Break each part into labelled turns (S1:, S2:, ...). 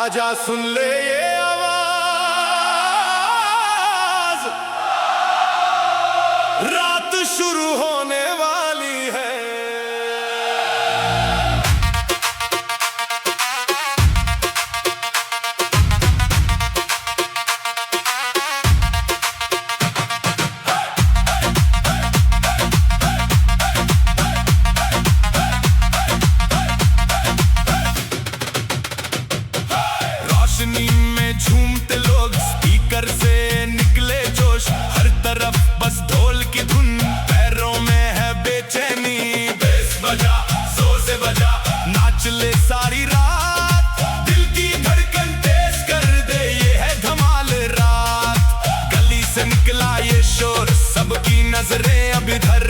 S1: आजा सुन ले ये आवाज, रात शुरू होने वाली है। रोशनी में झूमते लोग, स्पीकर से निकले जोश, हर तरफ बस ढोल की धुन, पैरों में है बेचैनी। बेस बजा, जोर से बजा, नाच ले सारी रात, दिल की धड़कन तेज कर दे, ये है धमाल रात। गली से निकला ये शोर, सबकी नजरें अब इधर,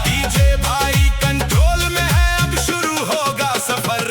S1: डीजे भाई कंट्रोल में है, अब शुरू होगा सफर।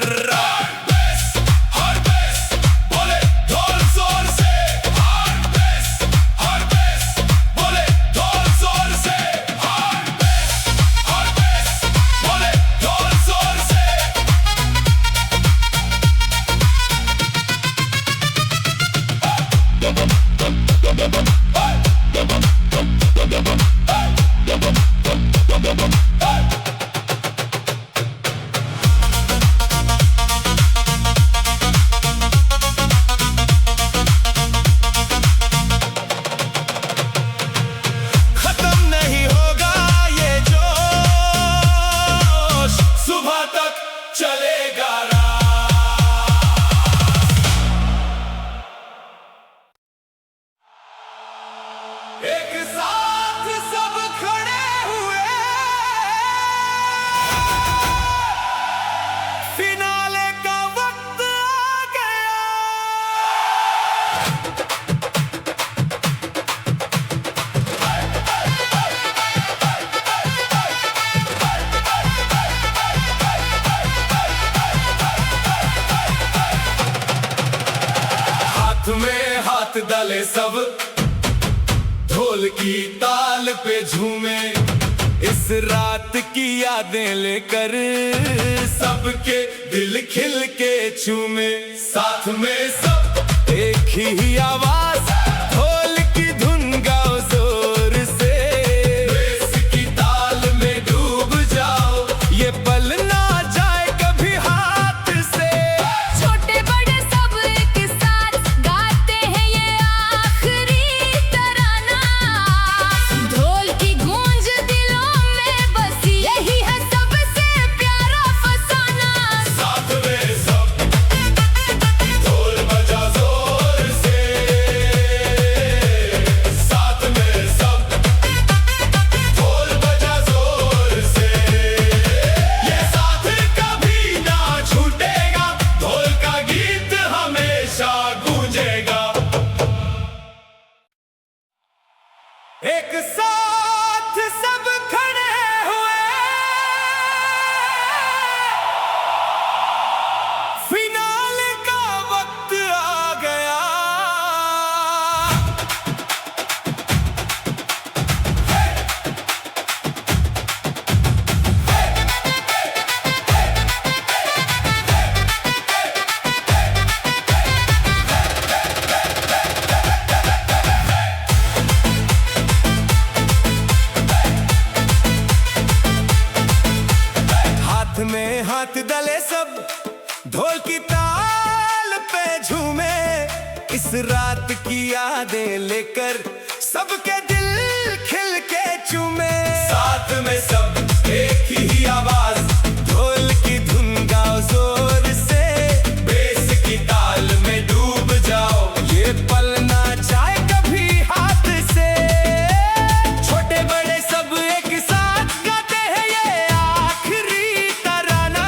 S1: चलेगा एक साथ सब खड़े हुए, फिनाले का वक्त आ गया। हाथ में हाथ डाले सब, ढोल की ताल पे झूमे, इस रात की यादें लेकर सबके दिल खिल के चूमे। साथ में सब एक ही आवाज, ढोल की धुन गाओ जोर से, बेस की ताल में डूब जाओ, ये पल ना जाए कभी हाथ से।
S2: छोटे बड़े सब एक साथ गाते हैं ये आखिरी तराना, ढोल की गूंज दिलों में बसी, यही है सबसे प्यारा फसाना।
S1: साथ में सब ढोल बजा जोर से, साथ में सब ढोल बजा जोर से, ये साथ कभी ना छूटेगा, ढोल का गीत हमेशा गूंजेगा। एक साथ सब खड़े हुए, फिनाले का वक्त आ गया। हाथ में हाथ डले सब, ढोल की ताल पे झूमे, इस रात की यादें लेकर सबके दिल खिल के चूमे। साथ में सब एक ही आवाज, ढोल की धुन गाओ जोर से, बेस की ताल में डूब जाओ, ये पल ना जाए कभी हाथ से। छोटे बड़े सब एक साथ गाते हैं ये आखिरी तराना,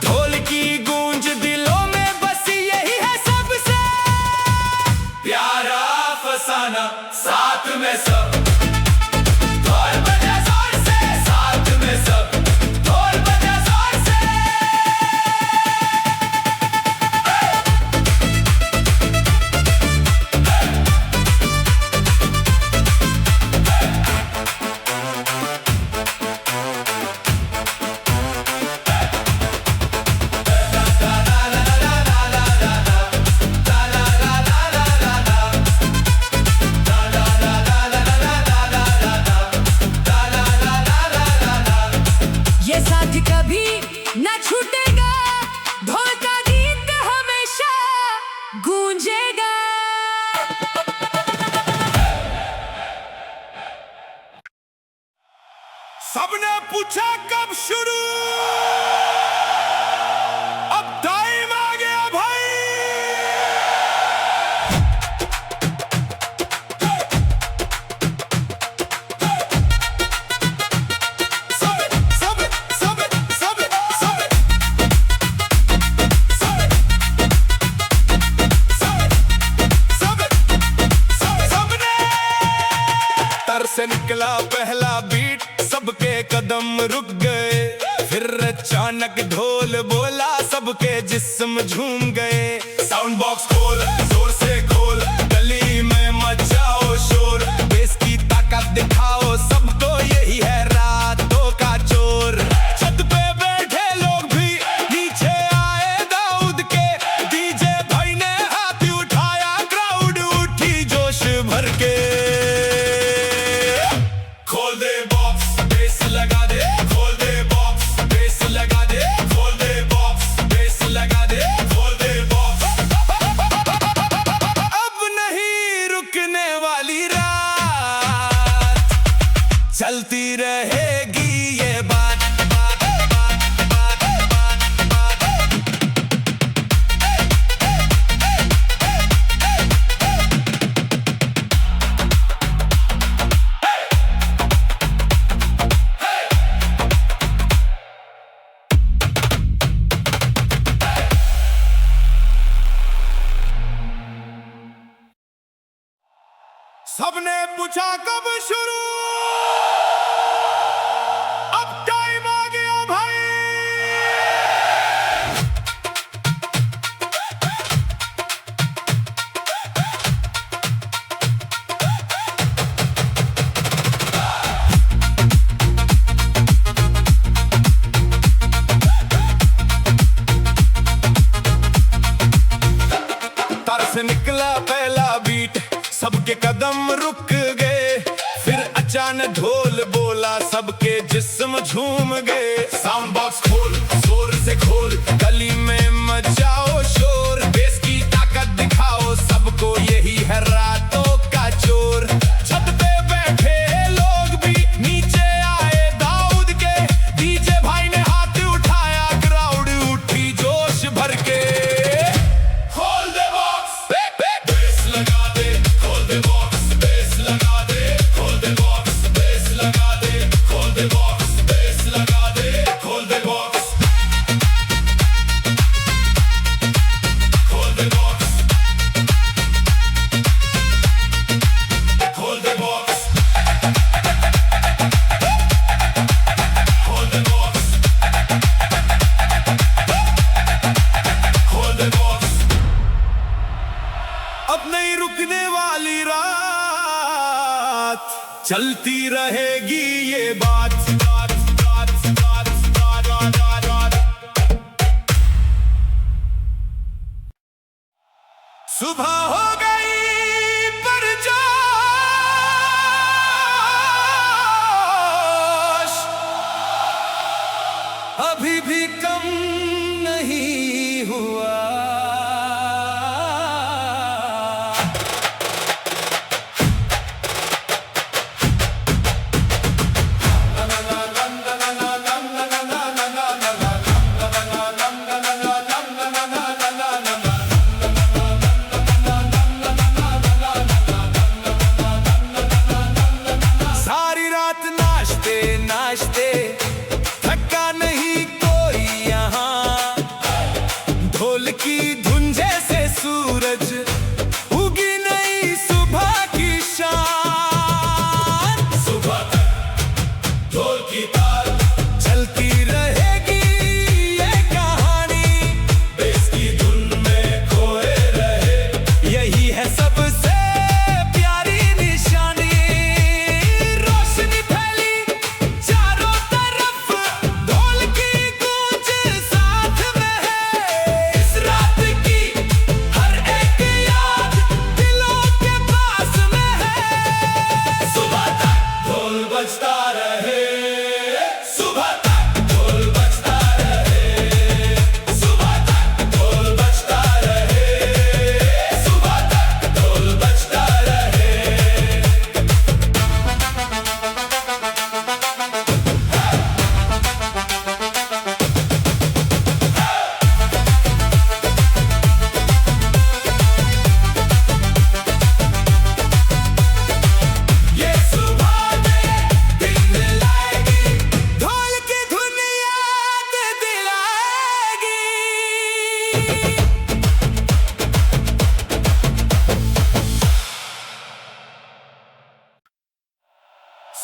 S1: ढोल की गूंज दिलों में बसी, यही है सबसे प्यारा फसाना। साथ में सब ढोल बजा जोर से, साथ में सब ढोल बजा जोर से। सबने पूछा कब शुरू, अब टाइम आ गया भाई। सब सब सब सब सब सबने तर से निकला पहला बीट, सबके कदम रुक गए। फिर अचानक ढोल बोला, सबके जिस्म झूम गए। साउंड बॉक्स खोल, जोर से खोल, गली में मचाओ शोर, बेस की ताकत दिखाओ, सबको यही है रातों का चोर। छत पे बैठे लोग भी नीचे आए दाऊद के, डीजे भाई ने हाथ उठाया, क्राउड उठी जोश भर के। खोल दे बॉक्स, बेस लगा दे, खोल दे बॉक्स, बेस लगा दे, खोल दे बॉक्स, बेस लगा दे, खोल दे बॉक्स। अब नहीं रुकने वाली रात, चलती रहेगी ये बात, बात, बात, बात, बात, बात। सबने पूछा कब शुरू, अब टाइम आ गया भाई। तर से निकला पहला बीट, सबके कदम रुक गए। फिर अचानक ढोल बोला, सबके जिस्म झूम गए। साउंड बॉक्स खोल, जोर से खोल, गली में मचाओ शोर, बेस की ताकत दिखाओ, सबको यही है रातों का चोर। छत पे बैठे लोग भी नीचे आए दाऊद के, डीजे भाई ने हाथ उठाया, क्राउड उठी जोश भर के। खोल दे बॉक्स, बेस लगा दे, खोल दे बॉक्स, बेस लगा दे, खोल दे बॉक्स, बेस लगा दे, खोल दे बॉक्स, बेस लगा दे, खोल दे बॉक्स, खोल दे बॉक्स, खोल दे बॉक्स, खोल दे बॉक्स, खोल दे बॉक्स। अब नहीं रुकने वाली रात, चलती रहेगी ये बात, बात, बात, बात, बात, बात, बात, बात। सुबह हो गई पर जोश अभी भी कम नहीं हुआ।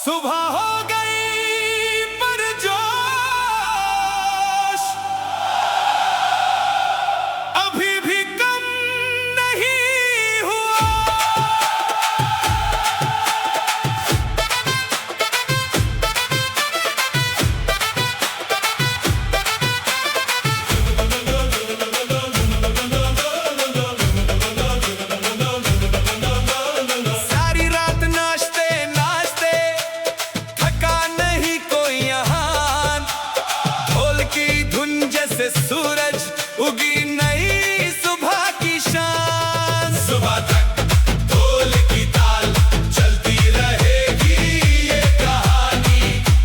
S1: सुबह हो गई पर जोश अभी भी कम नहीं हुआ। सारी रात नाचते नाचते थका नहीं कोई यहाँ, ढोल की धुन जैसे सूरज उगी नई सुबह की शान। सुबह तक ढोल की ताल चलती रहेगी ये कहानी,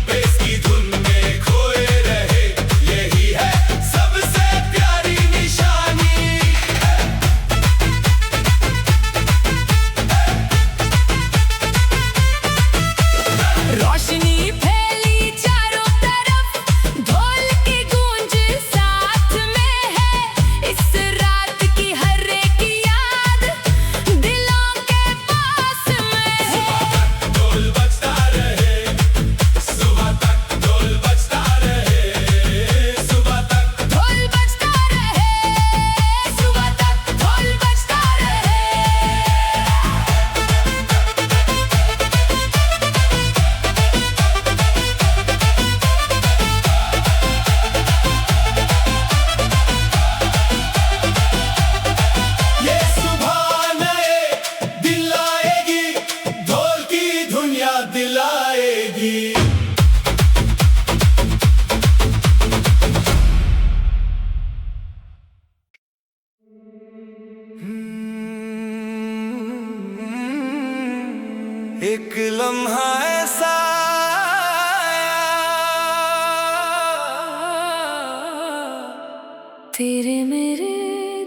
S1: बेस की धुन में खोए रहे यही है सबसे प्यारी निशानी।
S2: रोशनी फैली चारों तरफ, ढोल की गूंज साथ में है। इस रात की हर एक याद दिलों के पास में है।
S1: ढोल बजता रहे सुबह तक, ढोल बजता रहे सुबह तक।
S2: ढोल बजता रहे सुबह तक, ढोल बजता रहे।
S1: ये सुबह नए दिन लाएगी, ढोल की धुन याद दिलाएगी। एक लम्हा ऐसा आया,
S2: तेरे मेरे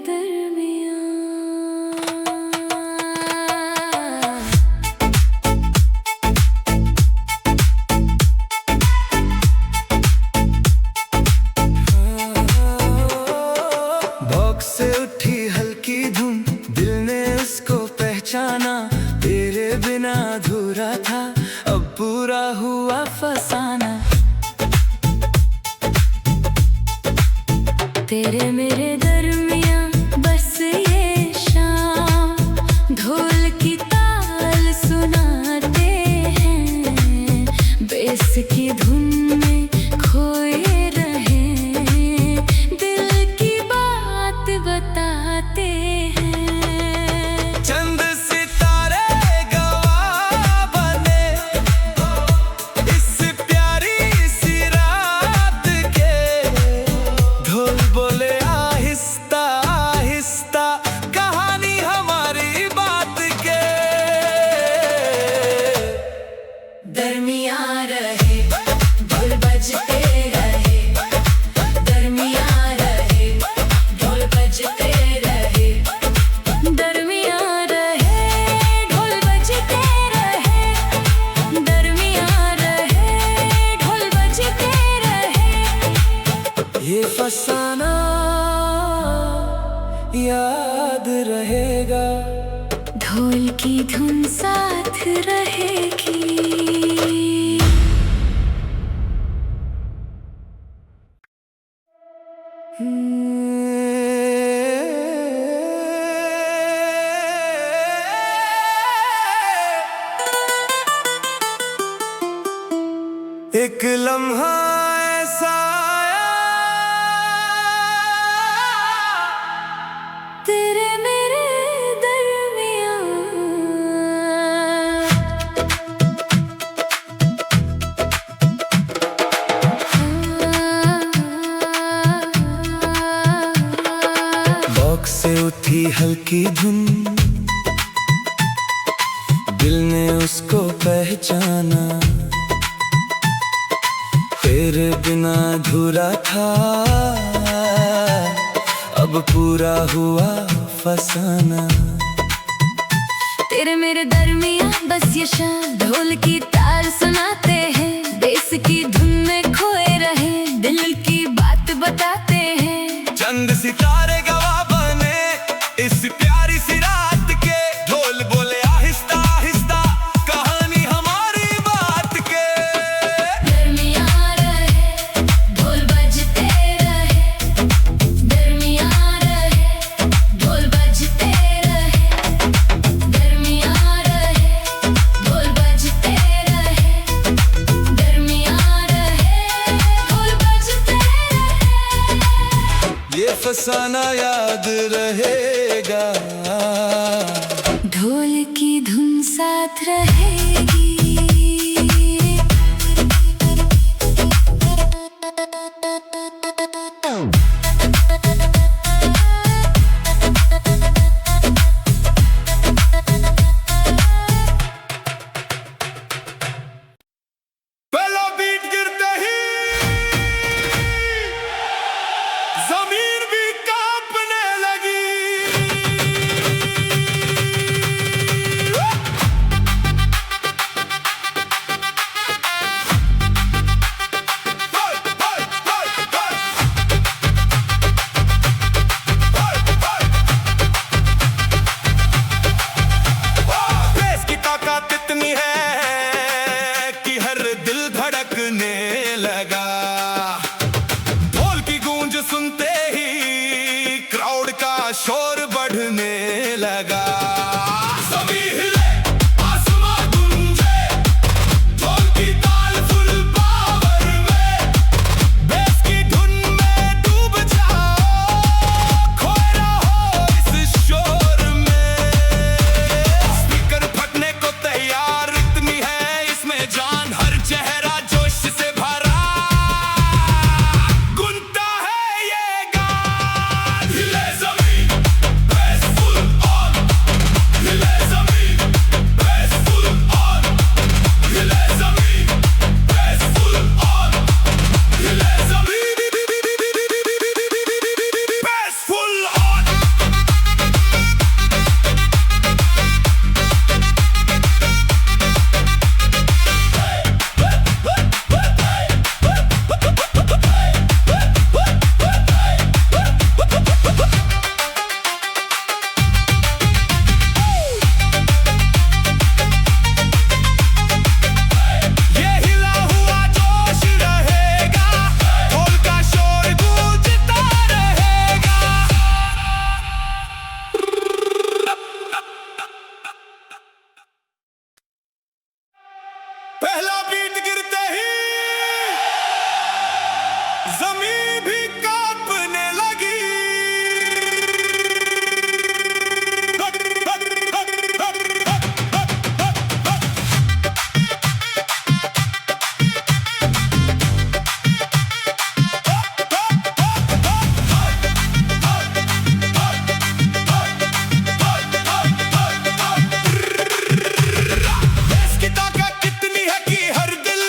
S2: दरमियाँ
S1: बॉक्स से उठी हल्की धुन, दिल ने उसको पहचाना। तेरे बिना अधूरा था, अब पूरा हुआ फसाना।
S2: तेरे मेरे दरमियाँ बस ये शाम, ढोल की ताल सुनाते हैं, बेस की धुन में खोए रहे दिल की बात बताते हैं।
S1: चंद सितारे गवाह बने इस प्यारी सी रात के, ढोल बोले आहिस्ता आहिस्ता कहानी हमारी बात के।
S2: दरमियाँ रहे ढोल बजते रहे, दरमियाँ रहे ढोल बजते रहे, दरमियाँ रहे ढोल बजते रहे, दरमियाँ रहे ढोल बजते रहे।
S1: ये फसाना याद रहेगा,
S2: ढोल की धुन साथ रहेगी।
S1: एक लम्हा ऐसा आया,
S2: तेरे मेरे दरमियाँ
S1: बॉक्स से उठी हल्की धुन, दिल ने उसको पहचाना। तेरे बिना अधूरा था, अब पूरा हुआ फसाना।
S2: तेरे मेरे दरमियाँ बस ये शाम, ढोल की ताल सुनाते हैं, बेस की धुन में खोए रहे दिल की बात बताते हैं।
S1: चंद सितारे गवाह बने इस प्यारी सी रात के, ढोल बोले आहिस्ता आहिस्ता कहानी हमारी बात के। फसाना याद रहेगा।
S2: ढोल की धुन साथ रहेगी।
S1: पहला बीट गिरते ही जमीन भी कांपने लगी। बेस की ताकत इतनी है कि हर दिल धड़कने लगा। ढोल की गूंज सुनते ही क्राउड का शोर बढ़ने लगा। ज़मीं हिले, आसमां गूंजे, ढोल की ताल फुल पावर में। बेस की धुन में डूब जाओ, खोए रहो इस शोर में। स्पीकर फटने को तैयार, इतनी है इसमें जान, हर चेहरा जोश से भरा गुनता है ये गान। हिले ज़मीं, बेस फुल ऑन, हिले ज़मीं, बेस फुल ऑन, हिले ज़मीं, बेस फुल ऑन, हिले ज़मीं, बेस फुल ऑन। ये हिला हुआ जोश रहेगा, ढोल का शोर गूंजता रहेगा। पहला बीट गिरते ही जमीन भी कांपने लगी। बेस की ताकत कितनी है कि हर दिल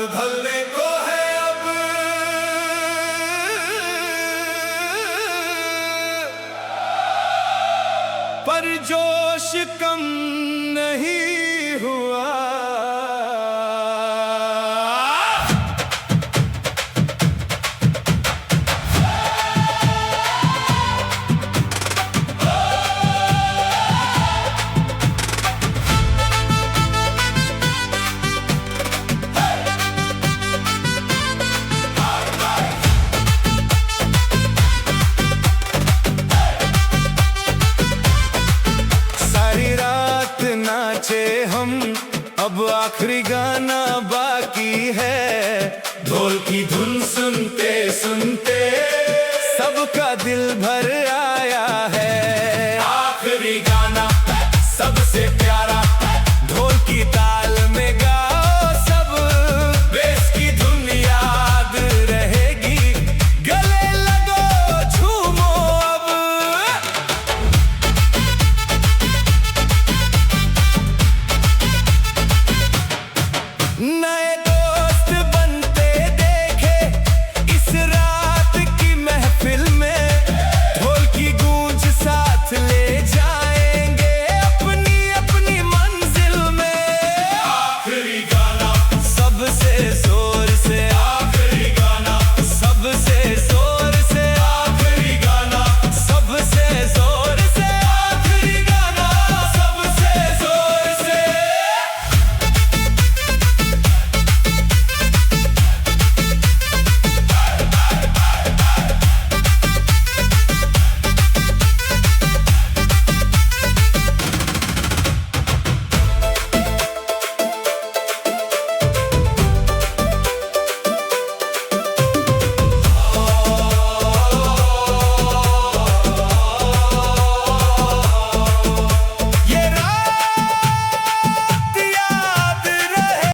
S1: ढलने को है अब, पर जोश कम नहीं हुआ। नाचे हम, अब आखिरी गाना बाकी है। ढोल की धुन सुनते सुनते सबका दिल भर